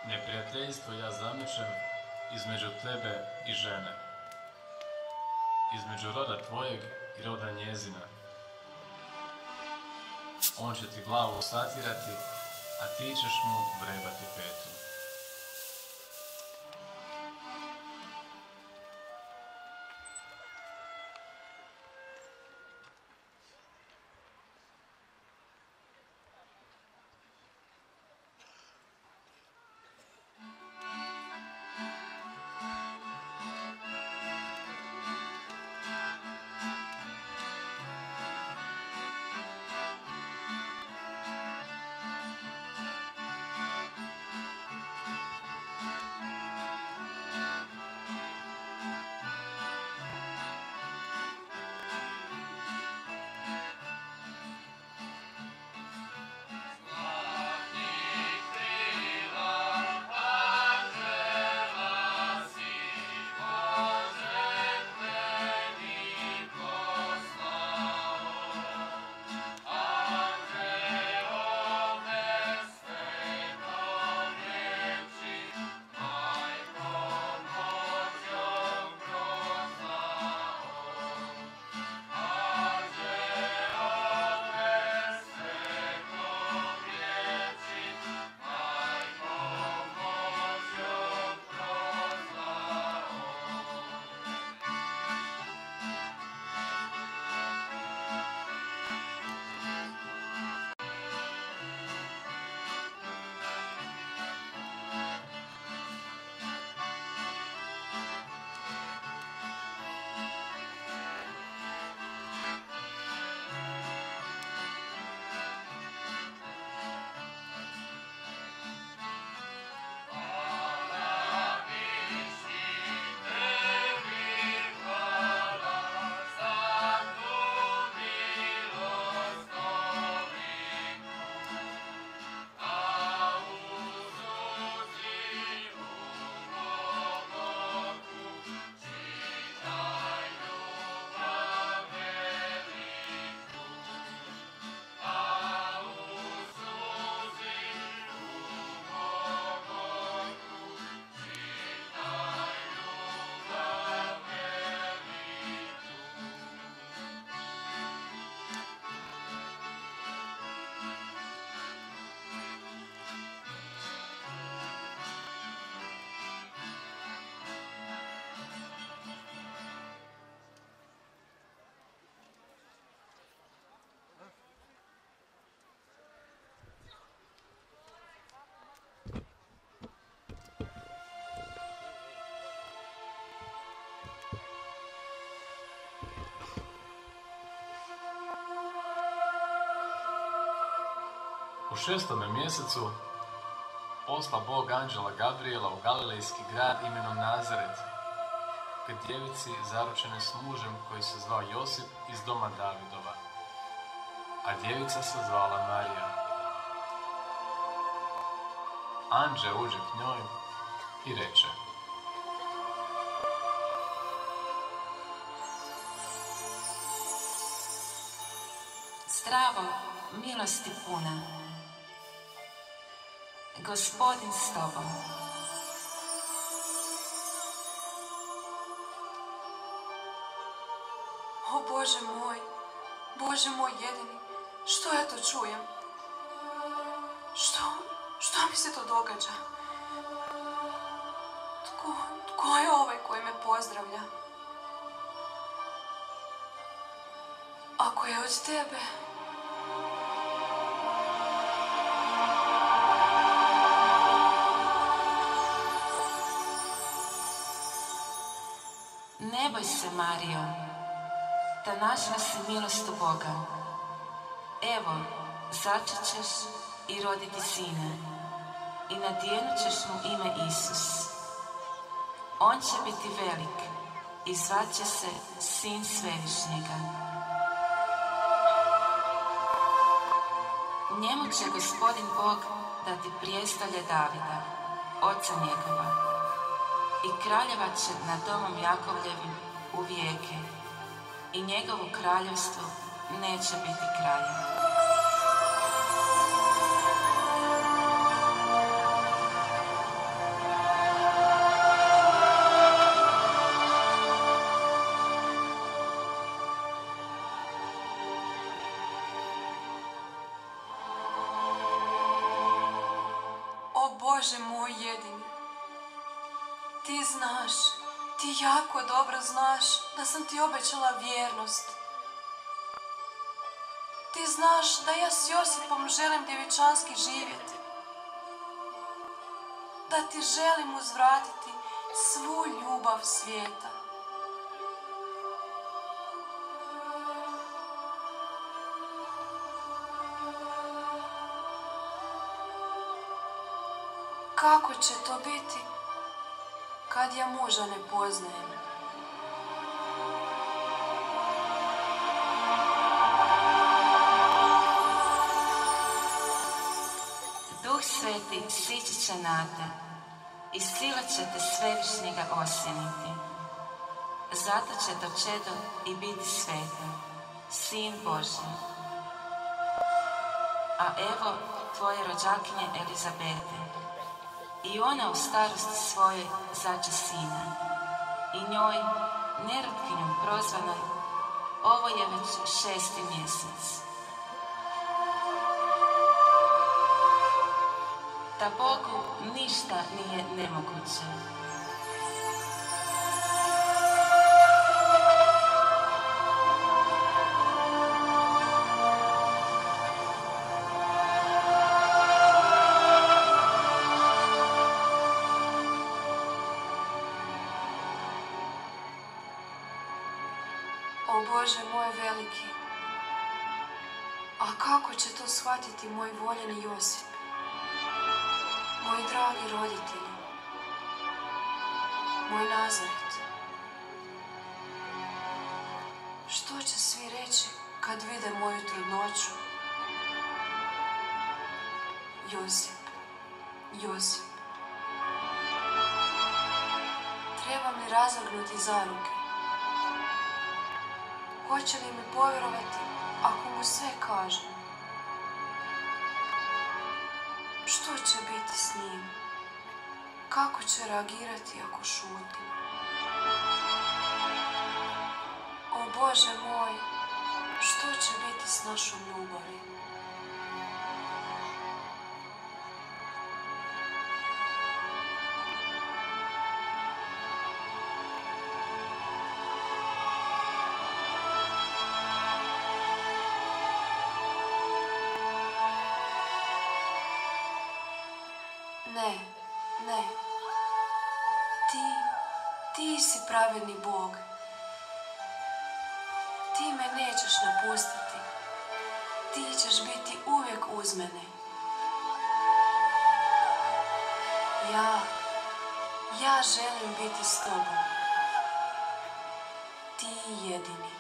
Neprijateljstvo ja zamišljam između tebe i žene, između roda tvojeg i roda njezina. On će ti glavu satirati, a ti ćeš mu vrebati petu. U 6. mjesecu posla Bog anđela Gabriela u galilejski grad imenom Nazaret, k djevici zaručene s mužem koji se zvao Josip iz doma Davidova, a djevica se zvala Marija. Anđeo uđe k njoj i reče: Zdravo, milosti puna, Gospodin s tobom. O Bože moj jedini, što ja to čujem? Što mi se to događa? Tko je ovaj koji me pozdravlja? Ako je od tebe... Ne boj se, Marijo, da našla si milost u Boga. Evo, začet ćeš i roditi sine, i nadjenut ćeš mu ime Isus. On će biti velik i zvaće se Sin Svevišnjega. Njemu će Gospodin Bog dati prijestolje Davida, oca njegova, i kraljevat će nad domom Jakovljevim u vijeke, i njegovu kraljevstvu neće biti kraja. O Bože moj jedini, ti znaš, ti jako dobro znaš da sam ti obećala vjernost. Ti znaš da ja s Josipom želim djevičanski živjeti. Da ti želim uzvratiti svu ljubav svijeta. Kako će to biti kad ja muža ne poznajem? Duh Sveti sići će na te i sila će te Svevišnjega osjeniti. Zato će to čedo i biti sveto, Sin Božji. A evo tvoje rođakinje Elizabete, i ona u starosti svojoj zače sina, i njoj, nerotkinjom prozvanoj, ovo je već 6. mjesec. Da Bogu ništa nije nemoguće. O Bože moj veliki, a kako će to shvatiti moj voljeni Josip, moji dragi roditelji, moj Nazaret? Što će svi reći kad vide moju trudnoću? Josip, Josip, treba mi razvrgnuti za ruke. Hoće li mi povjerovati ako mu sve kažem? Što će biti s njim? Kako će reagirati ako šutim? O Bože moj, što će biti s našom ljubavi? Ne, ne. Ti si pravedni Bog. Ti me nećeš napustiti. Ti ćeš biti uvijek uz mene. Ja želim biti s tobom. Ti jedini.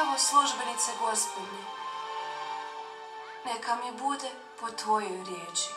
Evo službenice Gospodnje, neka mi bude po tvojoj riječi.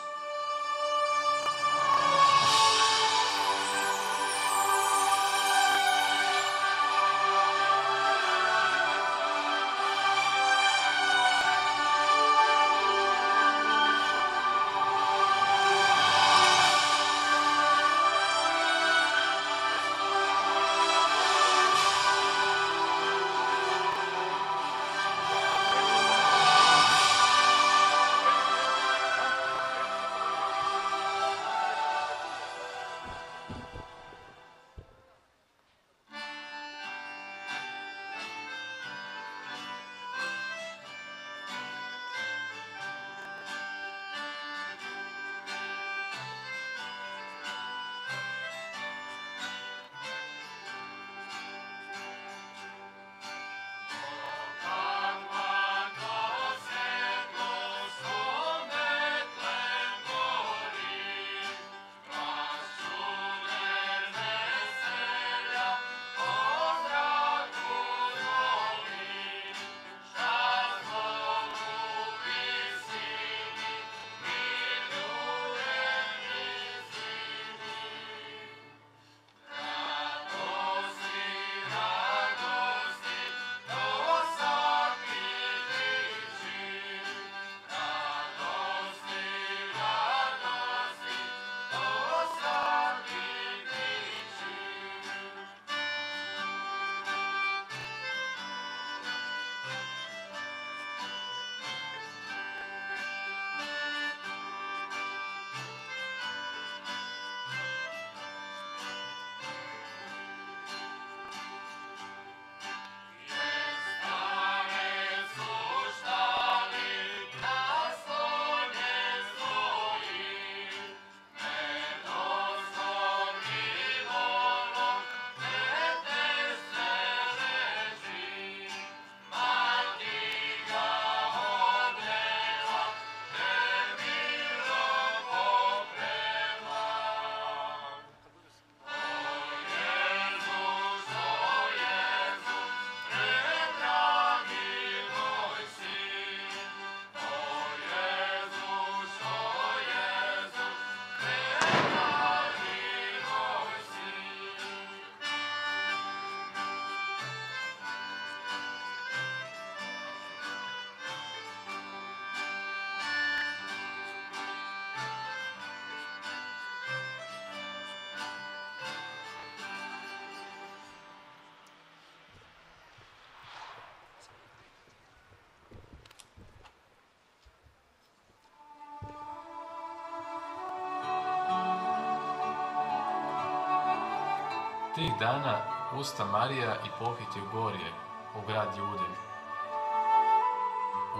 Tih dana usta Marija i pohiti u gorje, u grad Judin.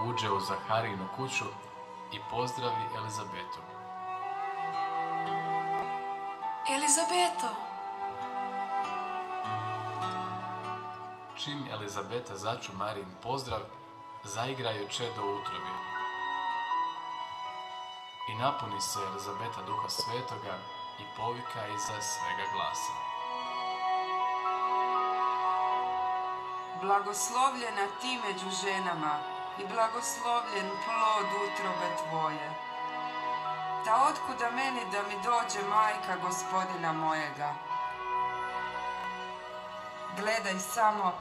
Uđe u Zaharijinu kuću i pozdravi Elizabetu. Elizabeto! Čim Elizabeta začu Marijin pozdrav, zaigraju čedo u utrobi. I napuni se Elizabeta Duha Svetoga i povika iza svega glasa. Blagoslovljena ti među ženama i blagoslovljen plod utrobe tvoje. Da otkuda meni da mi dođe majka Gospodina mojega? Gledaj samo,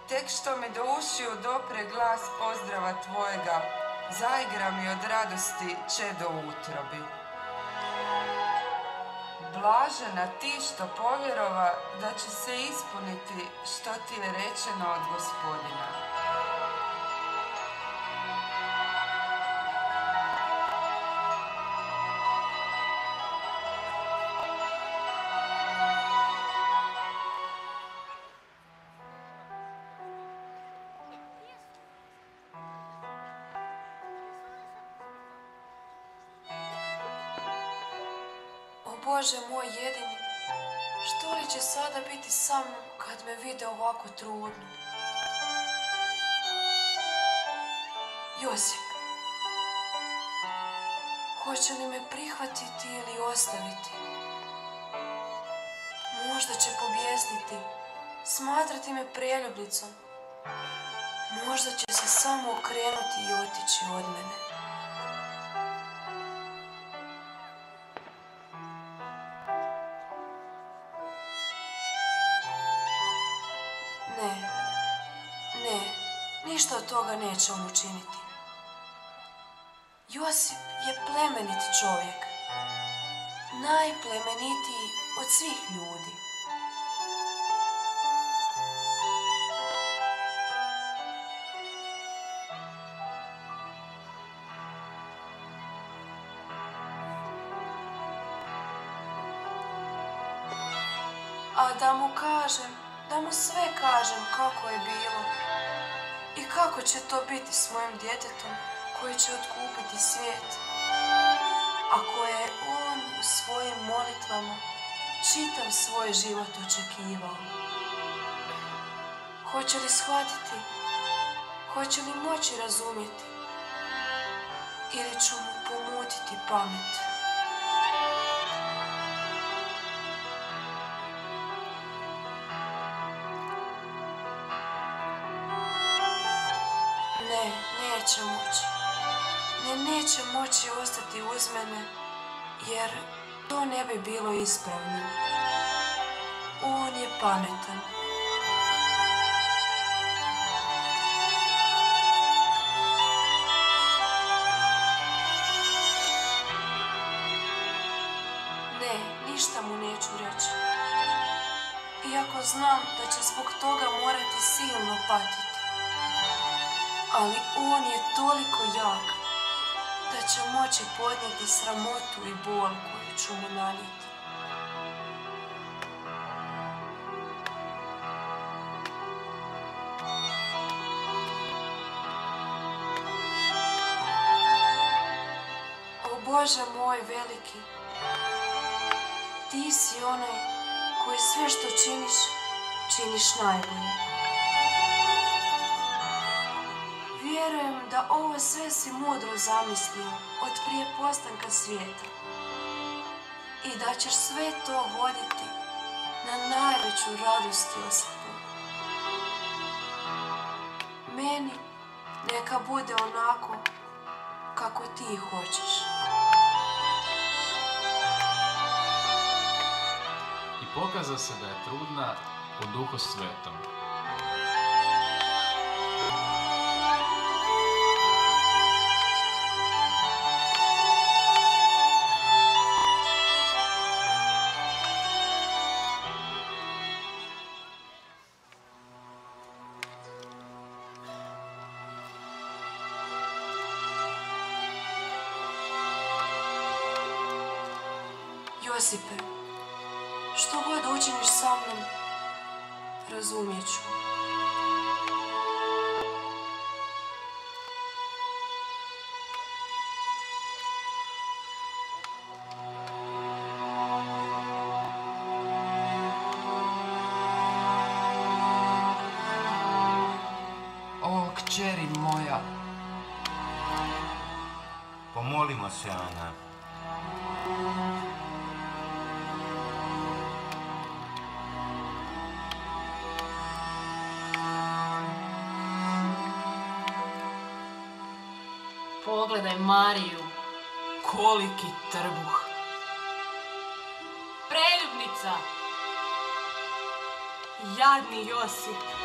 tek što mi do ušiju dopre glas pozdrava tvojega, zaigra mi od radosti čedo u utrobi. Blažena ti što povjerova da će se ispuniti što ti je rečeno od Gospodina. Bože moj jedini, što li će sada biti sa mnom kad me vide ovako trudnu? Josip, hoće li me prihvatiti ili ostaviti? Možda će pobjesniti, smatrati me preljubnicom. Možda će se samo okrenuti i otići od mene. Ne, ništa od toga neće on učiniti. Josip je plemenit čovjek, najplemenitiji od svih ljudi. A da mu sve kažem kako je bilo i kako će to biti s mojim djetetom koji će otkupiti svijet, a koje je on u svojim molitvama čitav svoj život očekivao. Hoće li shvatiti? Hoće li moći razumjeti? Ili ću mu pomutiti pamet? Neće moći. Neće moći ostati uz mene, jer to ne bi bilo ispravno. On je pametan. Ne, ništa mu neću reći. Iako znam da će zbog toga morati silno patiti. Ali on je toliko jak da će moći podnijeti sramotu i bol koju ću mu nanijeti. O Bože moj veliki, ti si onaj koji sve što činiš najbolje. Vjerujem da ovo sve si mudro zamislio od prije postanka svijeta i da ćeš sve to voditi na najveću radost Josipu. Meni neka bude onako kako ti hoćeš. I pokaza se da je trudna u Duhu Svetom. Josipe, Što god učiniš sa mnom, razumijet ću. O, kćeri moja, Pomolimo se, Ana. Pogledaj Mariju, koliki trbuh. Preljubnica, jadni Josip.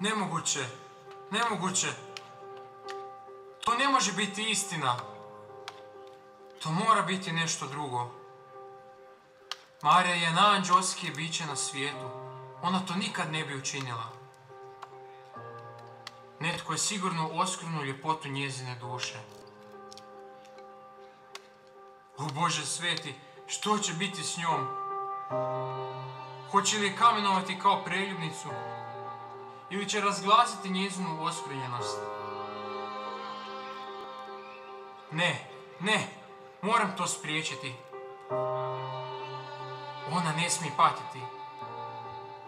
Nemoguće, nemoguće. To ne može biti istina. To mora biti nešto drugo. Marija je najanđelskije biće na svijetu. Ona to nikad ne bi učinila. Netko je sigurno oskvrnuo ljepotu njezine duše. O Bože sveti, što će biti s njom? Hoće li je kamenovati kao preljubnicu? Ili će razglasiti njezinu oskvrnjenost? Ne, ne, moram to spriječiti. Ona ne smije patiti.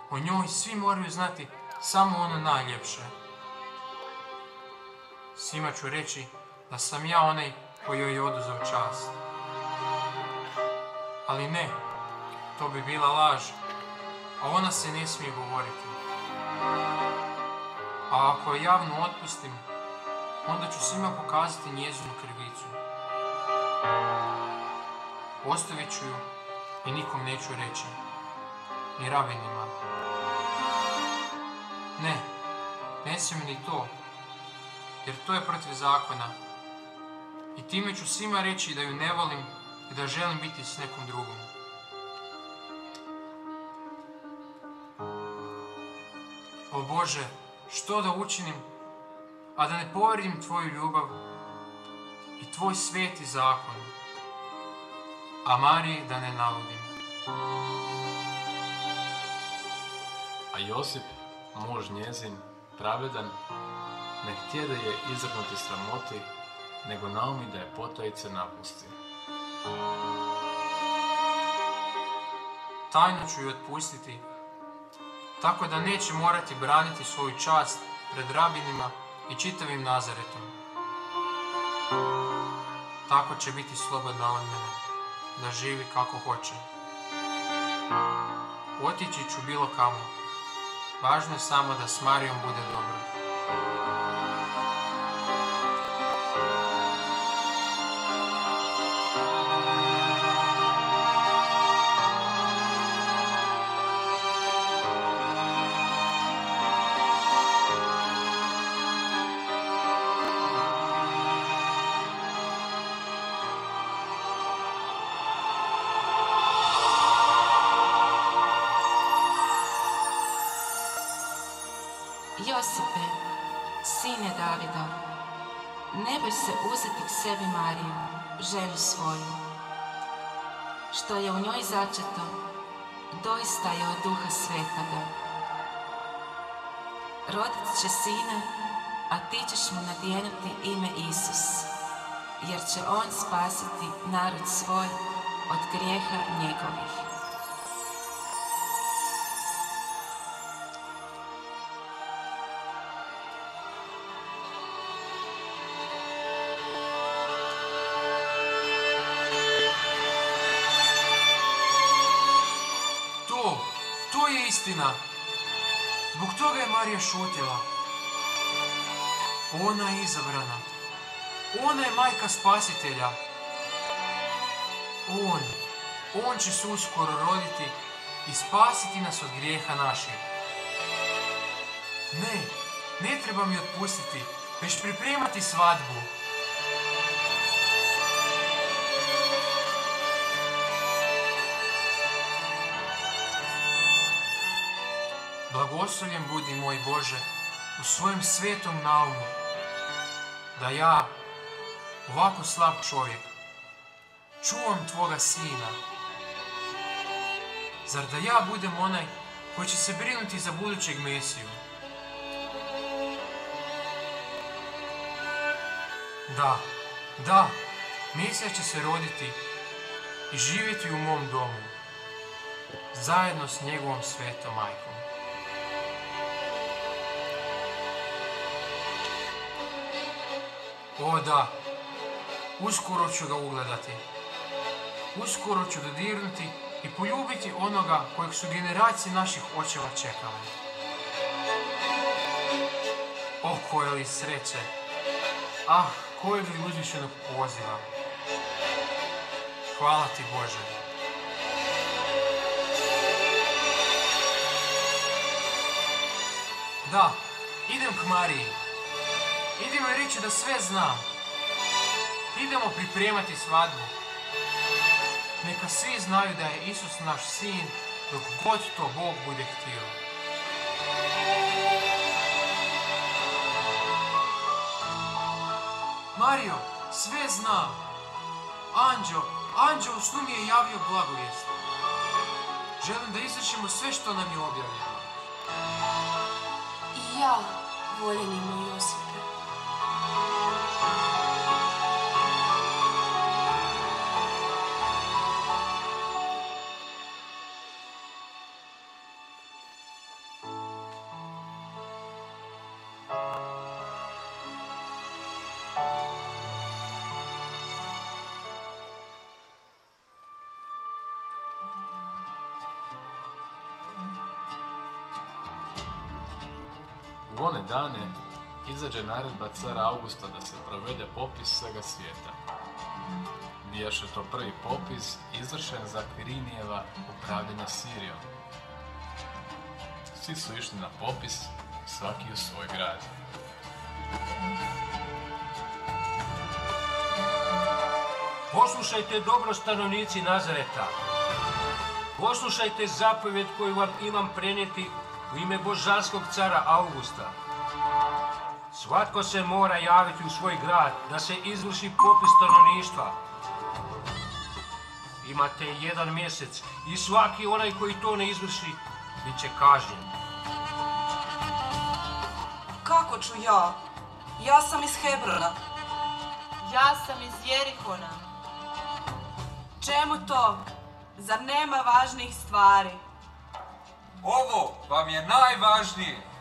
O njoj svi moraju znati samo ono najljepše. Svima ću reći da sam ja onaj koji joj je oduzeo čast. Ali ne, to bi bila laž, a ona se ne smije govoriti. A ako je javno otpustim, onda ću svima pokazati njezinu krivicu. Ostavit ću ju i nikom neću reći, ni rabinima. Ne, ne smijem ni to, jer to je protiv zakona. I time ću svima reći da ju ne volim i da želim biti s nekom drugom. O Bože, što da učinim, a da ne povrijedim Tvoju ljubav i Tvoj sveti zakon, a Mariji da ne navodim. A Josip, muž njezin, pravedan, ne htje da je izvrgnuti sramoti, nego naumi da je potajice napusti. Tajno ću ju otpustiti, tako da neće morati braniti svoju čast pred rabinima i čitavim Nazaretom. Tako će biti slobodna od mene, da živi kako hoće. Otići ću bilo kamo. Važno je samo da s Marijom bude dobro. Josipe, sine Davidov, ne boj se uzeti k sebi Mariju, želju svoju. Što je u njoj začeto, doista je od Duha Svetoga. Rodit će sina, a ti ćeš mu nadjenuti ime Isus, jer će on spasiti narod svoj od grijeha njegovih. To je istina. Zbog toga je Marija šutjela. Ona je izabrana. Ona je majka spasitelja. On će se uskoro roditi i spasiti nas od grijeha naših. ne treba mi otpustiti, već pripremati svadbu. Blagoslovljen budi moj Bože u svojem svetom naumu, da ja, ovako slab čovjek, čuvam Tvoga Sina. Zar da ja budem onaj koji će se brinuti za budućeg Mesiju? Da, Mesija će se roditi i živjeti u mom domu, zajedno s njegovom svetom majkom. O da, uskoro ću ga ugledati, uskoro ću dodirnuti i poljubiti onoga kojeg su generacije naših očeva čekale. O, koje li sreće! Ah, kojeg li uzvišenog poziva! Hvala ti, Bože! Da, idem k Mariji. Idemo joj reći da sve znam. Idemo pripremati svadbu. Neka svi znaju da je Isus naš Sin, dok god to Bog bude htio. Mario, sve znam. Anđeo u snu mi je javio blagovijest. Želim da izvršimo sve što nam je objavljeno. I ja, voljeni moj Josipe. U one dane izađe naredba cara Augusta da se provede popis svega svijeta. Bijaše to prvi popis izvršen za Kvirinijeva upravljanja Sirijom. Svi su išli na popis, svaki u svoj grad. Poslušajte dobro, stanovnici Nazareta. Poslušajte zapovjed koju vam imam prenijeti u ime božanskog cara Augusta. Svatko se mora javiti u svoj grad da se izvrši popis stanovništva. Imate 1 mjesec i svaki onaj koji to ne izvrši bit će kažnjen. Kako ću ja? Ja sam iz Hebrona. Ja sam iz Jerihona. Čemu to? Zar nema važnijih stvari? Ovo vam je najvažnije.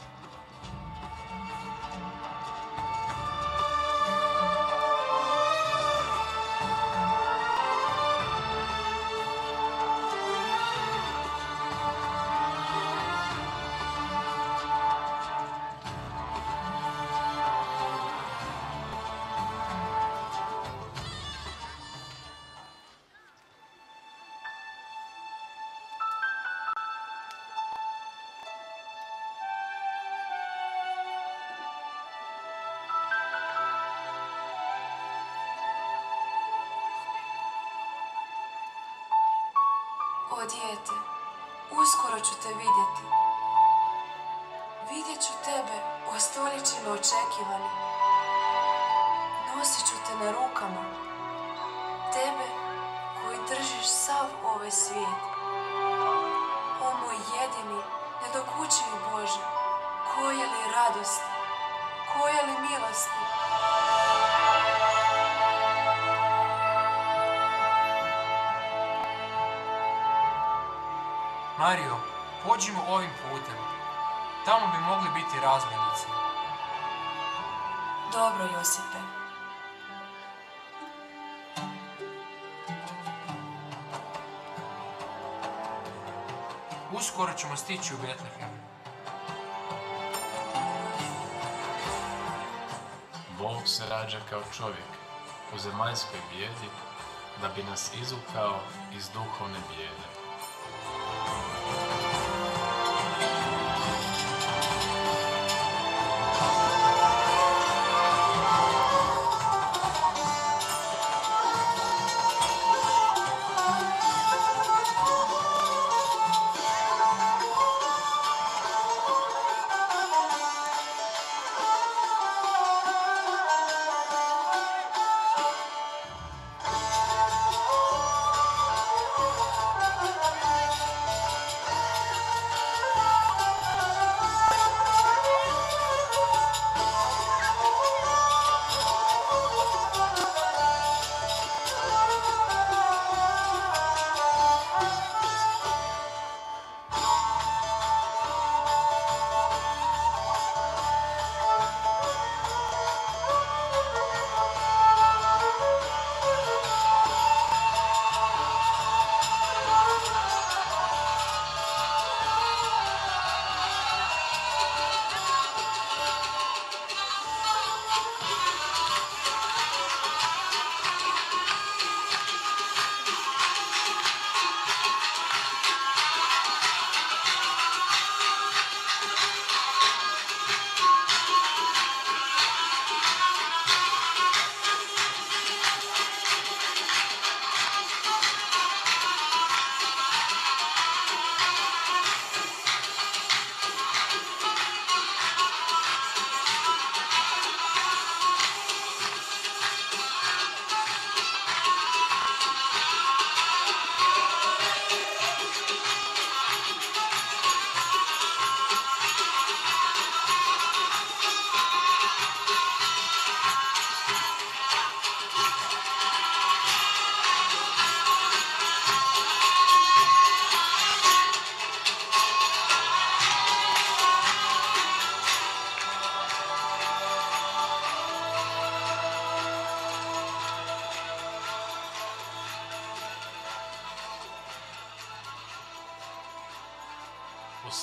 O dijete, uskoro ću te vidjeti. Vidjet ću tebe o stoljećima očekivani. Nosit ću te na rukama. Tebe koji držiš sav ovaj svijet. O moj jedini, nedokučivi Bože, koje li radosti, koje li milosti. Mario, pođimo ovim putem. Tamo bi mogli biti razbojnici. Dobro, Josipe. Uskoro ćemo stići u Betlehem. Bog se rađa kao čovjek u zemaljskoj bijedi da bi nas izvukao iz duhovne bijede.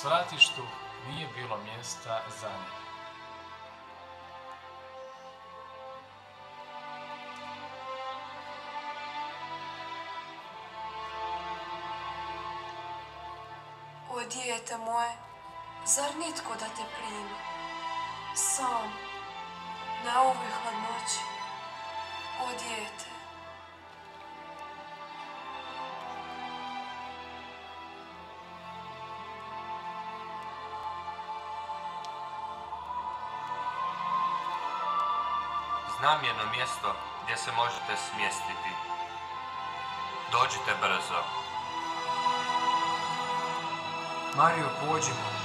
svratištu nije bilo mjesta za nje. O dijete moje, zar nitko da te primi? Sam, na ovoj hladnoći, o dijete. Znam jedno mjesto gdje se možete smjestiti. Dođite brzo. Marijo, pođimo.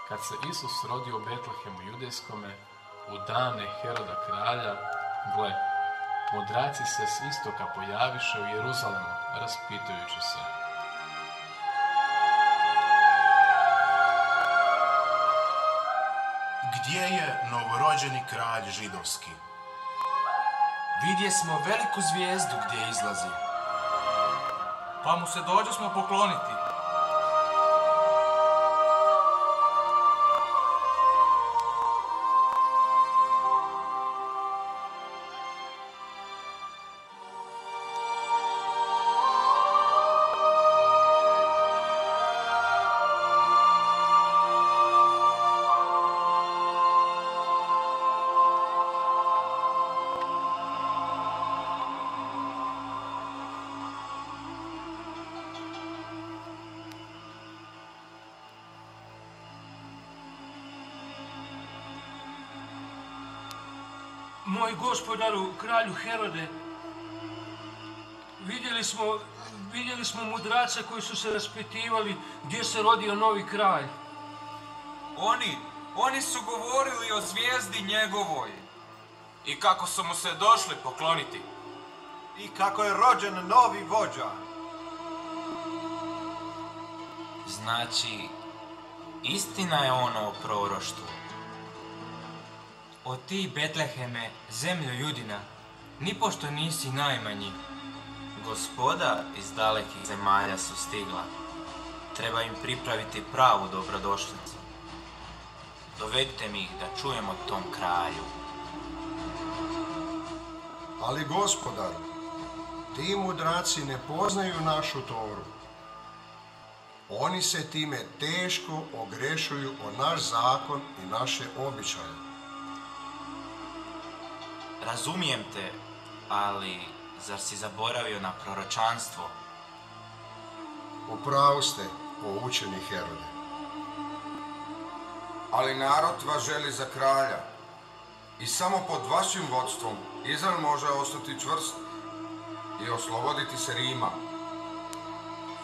Kad se Isus rodio u Betlehemu judejskome, u dane Heroda kralja, gle, mudraci se s istoka pojaviše u Jeruzalemu, raspitujući se: Gdje je novorođeni kralj židovski? Vidje smo veliku zvijezdu gdje izlazi, pa mu se dođo smo pokloniti. Moj gospodaru, kralju Herode, vidjeli smo mudrace koji su se raspitivali gdje se rodio novi kralj. Oni su govorili o zvijezdi njegovoj. I kako su mu se došli pokloniti. I kako je rođen novi vođa. Znači, istina je ono o proroštvu. O ti, Betleheme, zemljo Judina, nipošto nisi najmanji. Gospoda iz dalekih zemalja su stigla. Treba im pripraviti pravu dobrodošlicu. Dovedite mi ih da čujemo o tom kralju. Ali, gospodaru, ti mudraci ne poznaju našu Toru. Oni se time teško ogrešuju o naš zakon i naše običaje. Razumijem te, ali zar si zaboravio na proročanstvo? U pravu ste, o učeni Herode. Ali narod vas želi za kralja. I samo pod vašim vodstvom Izrael može ostati čvrst i osloboditi se Rima.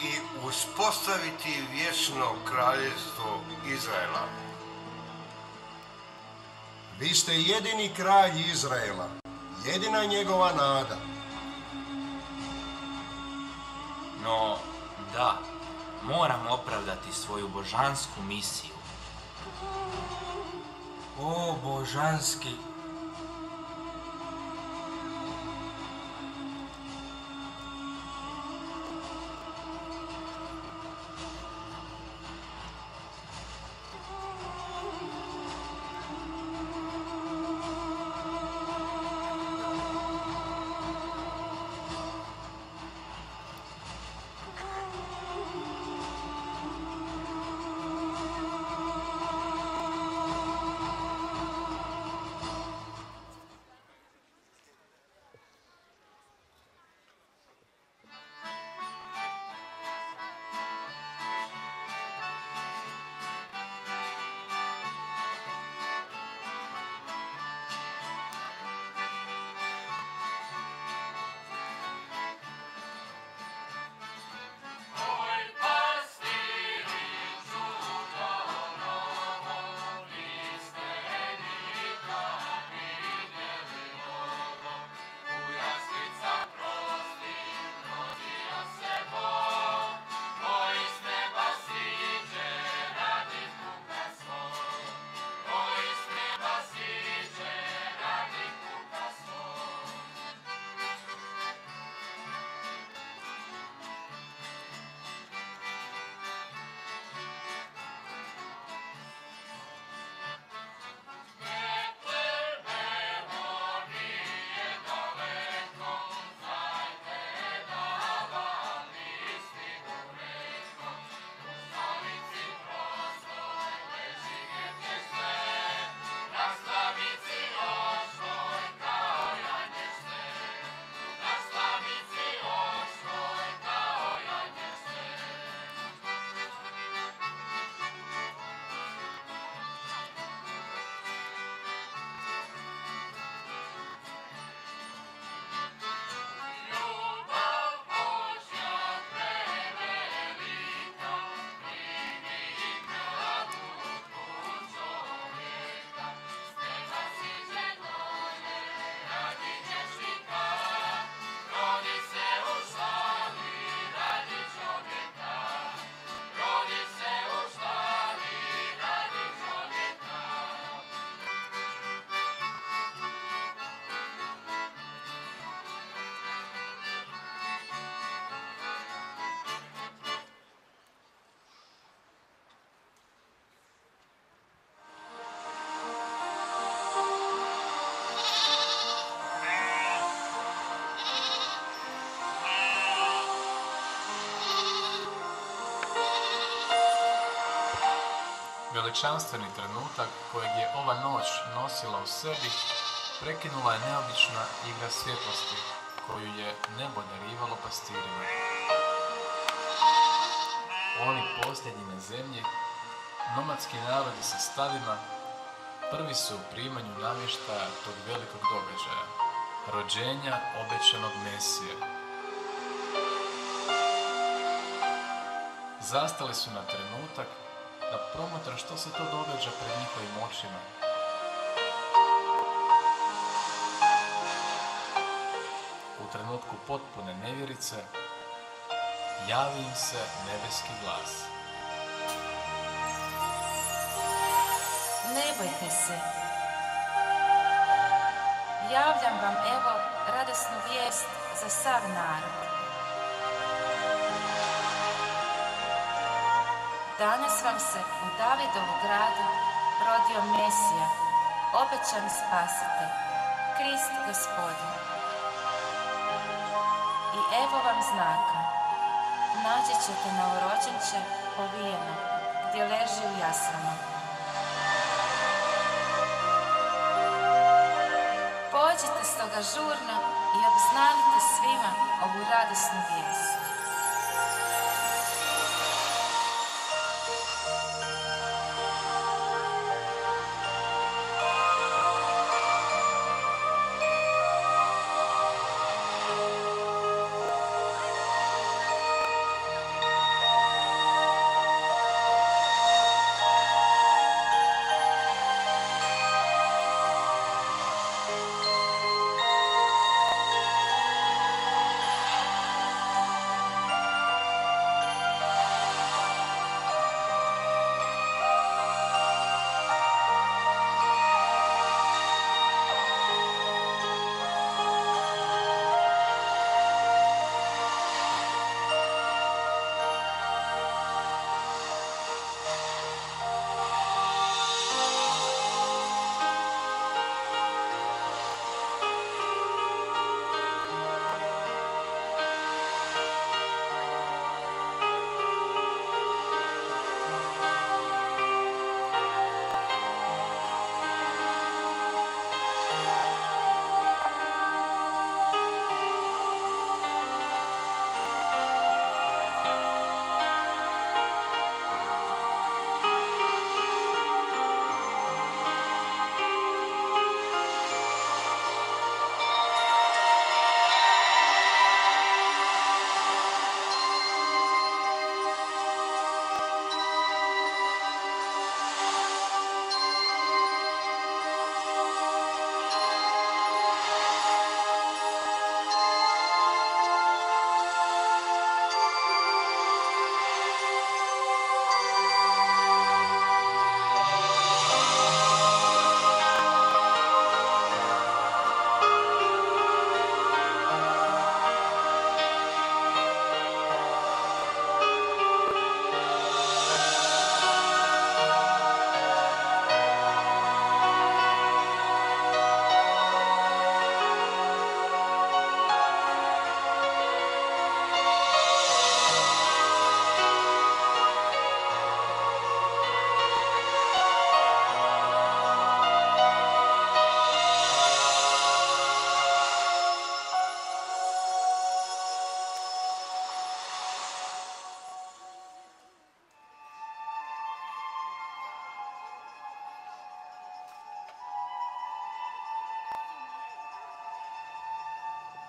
I uspostaviti vječno kraljevstvo Izraela. Vi ste jedini kralj Izraela, jedina njegova nada. No, da, moram opravdati svoju božansku misiju. O, božanski! veličanstveni trenutak kojeg je ova noć nosila u sebi, prekinula je neobična igra svjetlosti koju je nebo darivalo pastirima. Oni posljednji na zemlji, nomadski narodi sa stadima, prvi su u primanju namještaja tog velikog događaja, rođenja obećanog Mesije. Zastali su na trenutak da promotra što se to događa pred njihovim očima. U trenutku potpune nevjerice javi im se nebeski glas. Ne bojte se. Javljam vam evo radosnu vijest za sav narod. Danas vam se u Davidovu gradu rodio Mesija, obećani spasitelj, Krist Gospodin. I evo vam znaka. Naći ćete novorođenče povijeno, gdje leži u jaslama. Pođite stoga žurno i obznanite svima ovu radosnu vijest.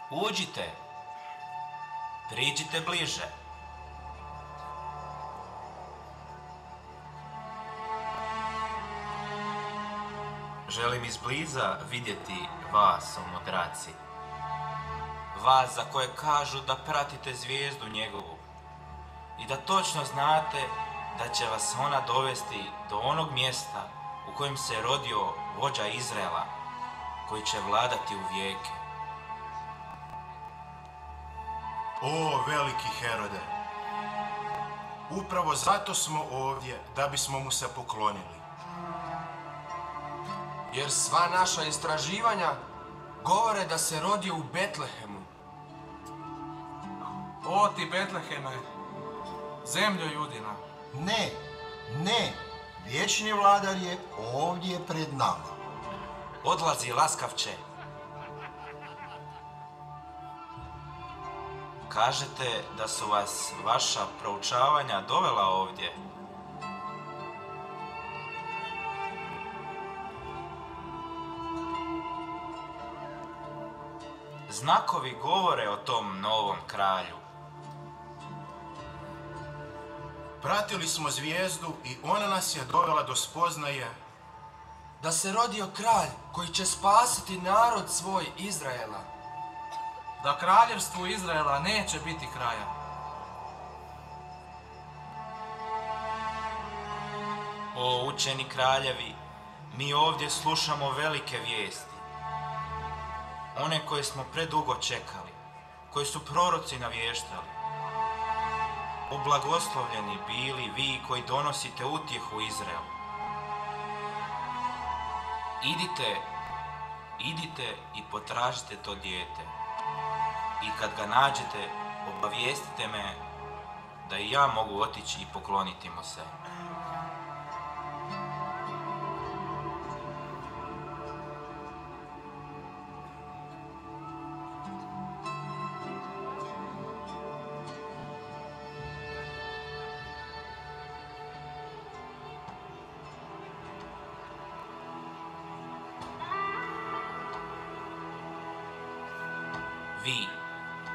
Uđite, priđite bliže. Želim izbliza vidjeti vas, omodraci. Vas za koje kažu da pratite zvijezdu njegovu i da točno znate da će vas ona dovesti do onog mjesta u kojem se rodio vođa Izraela, koji će vladati u vijeke. O, veliki Herode, upravo zato smo ovdje, da bismo mu se poklonili. Jer sva naša istraživanja govore da se rodio u Betlehemu. O ti Betleheme, zemljo Judina. Ne, Vječni vladar je ovdje pred nama. Odlazi laskavče. Kažete da su vas vaša proučavanja dovela ovdje. Znakovi govore o tom novom kralju. Pratili smo zvijezdu i ona nas je dovela do spoznaje da se rodio kralj koji će spasiti narod svoj Izraela. Da kraljevstvu Izraela neće biti kraja. O učeni kraljevi, mi ovdje slušamo velike vijesti. One koje smo predugo čekali, koje su proroci navještali. Oblagoslovljeni bili vi koji donosite utjehu Izraelu. Idite i potražite to dijete. I kad ga nađete, obavijestite me da i ja mogu otići i pokloniti mu se. Vi,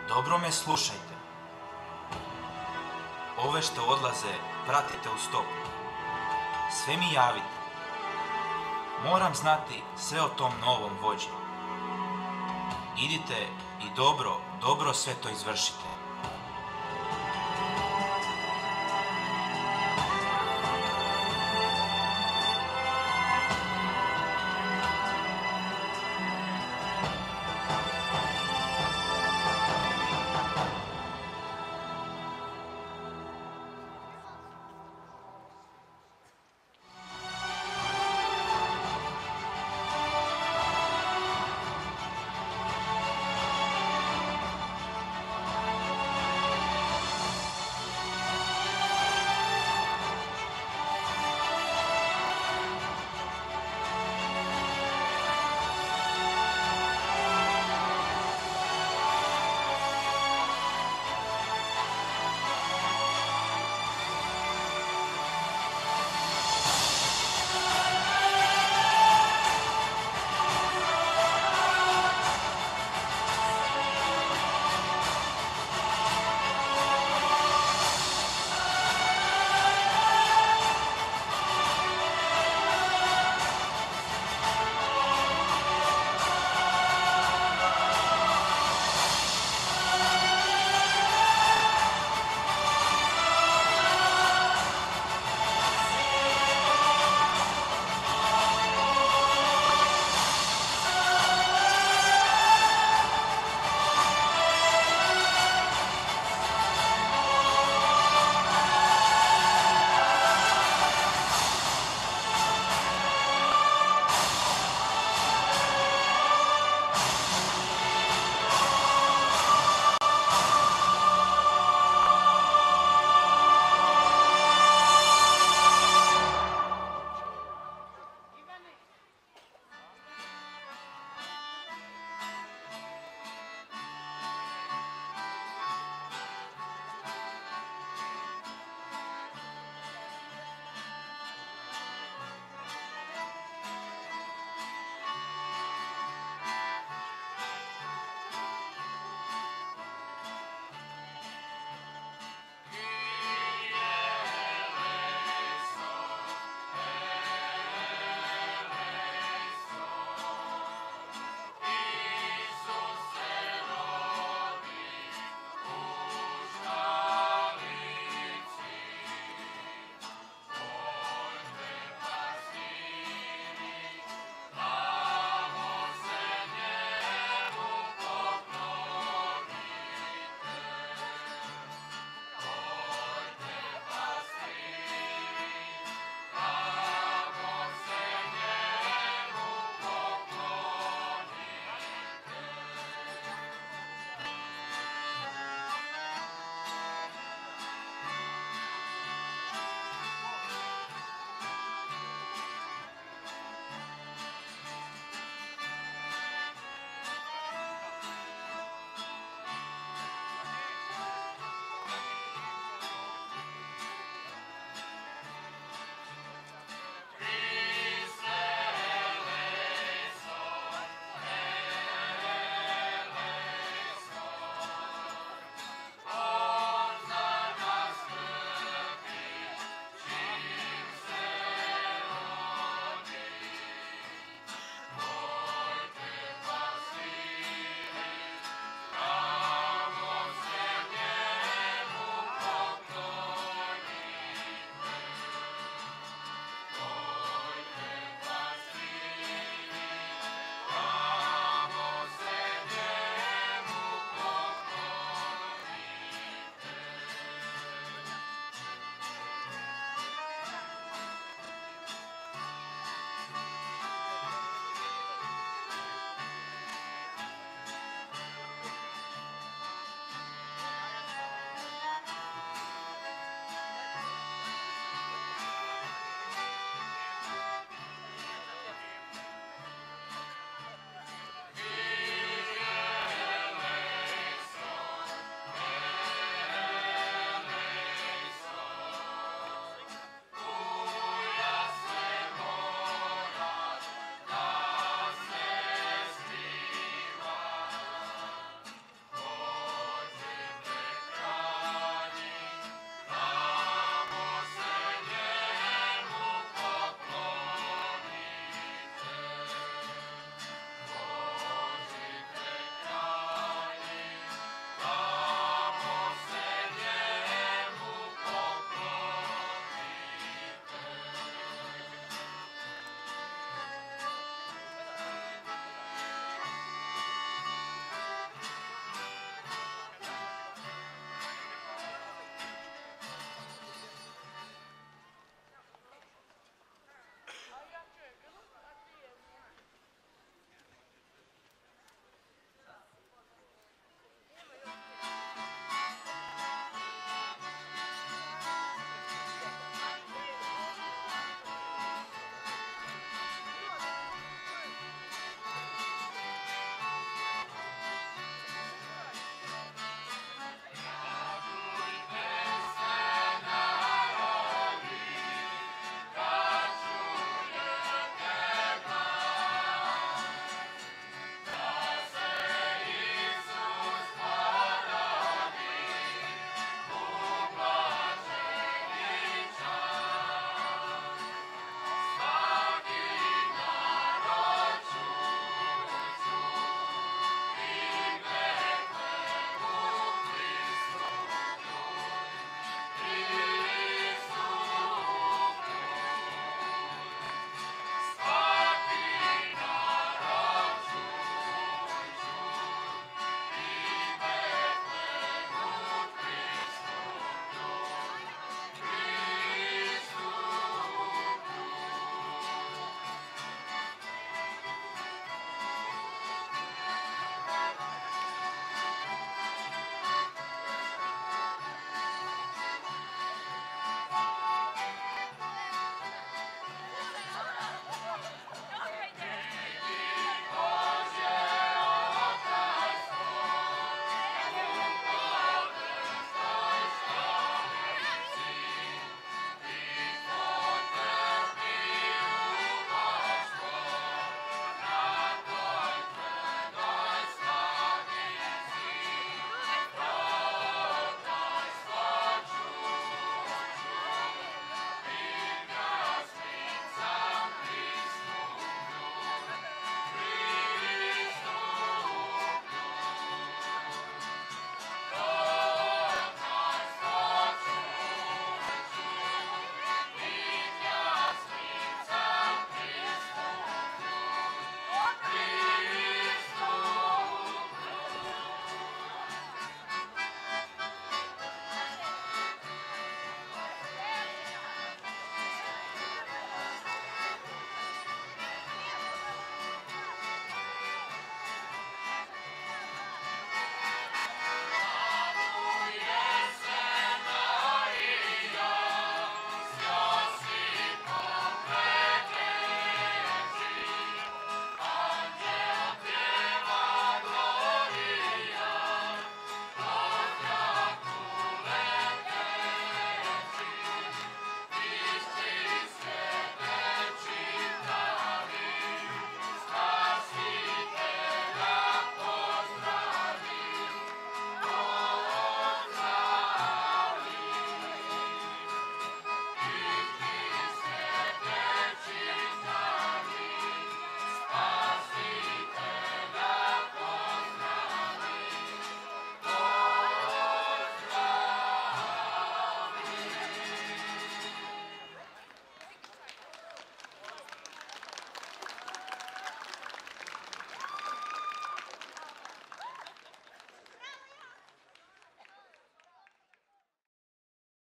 dobro me slušajte. Ove što odlaze, pratite u stopu. Sve mi javite. Moram znati sve o tom novom vođi. Idite i dobro sve to izvršite.